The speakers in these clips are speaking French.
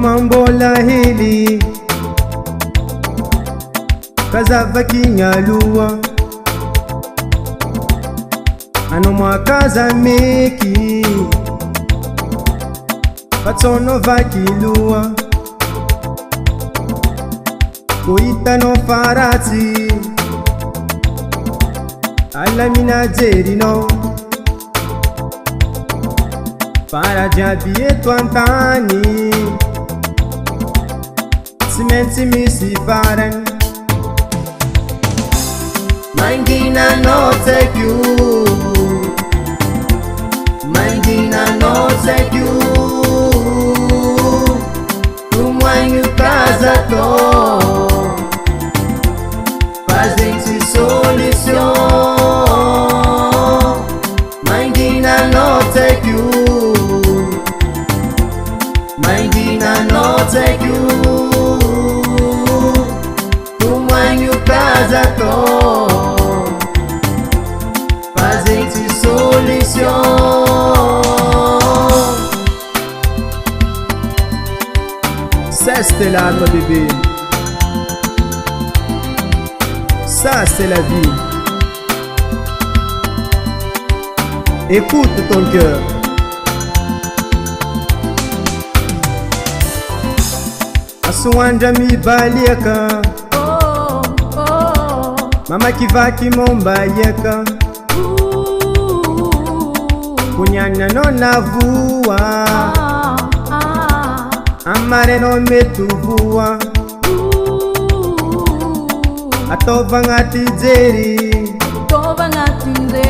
mambola hili kazava kinyalua ano mwakaza meki patsono vakilua koita no farati alamina jerino para jabi etwantani simenti misi paren Mindina no take you Mindina no take you Tumwanyu casa to Fazem-se solução Mindina no take you Mindina no take you Tumwanyu casa to Fazem-se solução Ça c'est là mon bébé. Ça c'est la vie. Écoute ton cœur. Asuanja mi balieka. Mama kivaki momba yeka. Kunyanya no navua. Amare no metuvua. Atova ngati jeri. Tova ngatinze.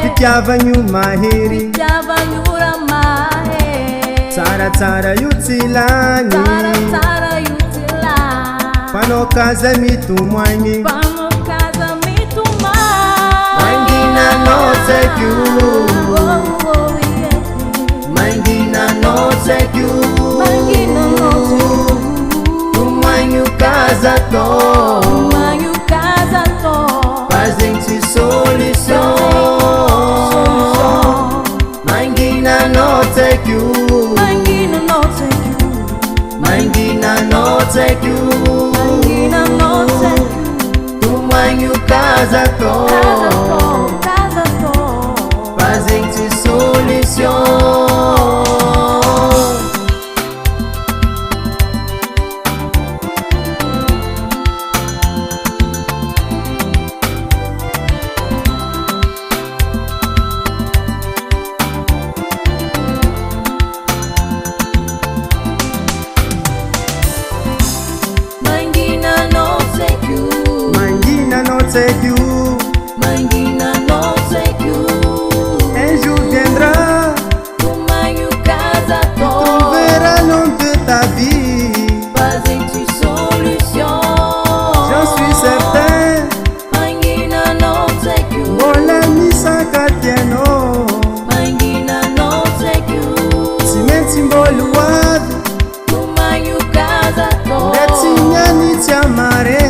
Tikyava nyuma heri. Tikyava nyura mahe. Tsara tsara yutilani. Tsara tsara yutilani. Pano kaza mitumwanyi. Pano kaza mitumwanyi. Mindina no take you. Mindina no take you. Mindina no take you. Tumwanyu kaza to. Tumwanyu kaza to. Fazem-se solução. Mindina no take you. Mindina no take you. Mindina no take you. Mindina no take you. Tumwanyu kaza to. Kaza to. Fazem-se solução. Take you. Mindina no take you. Un jour viendra. Tumwanyu kaza to. Tu verras l'homme de ta vie. Fazem-se solução. J'en suis certain. Mindina no take you. Mola misa katiano. Mindina no take you. Simenti mboluado. Tumwanyu kaza to. Ndetinya ni tiamare.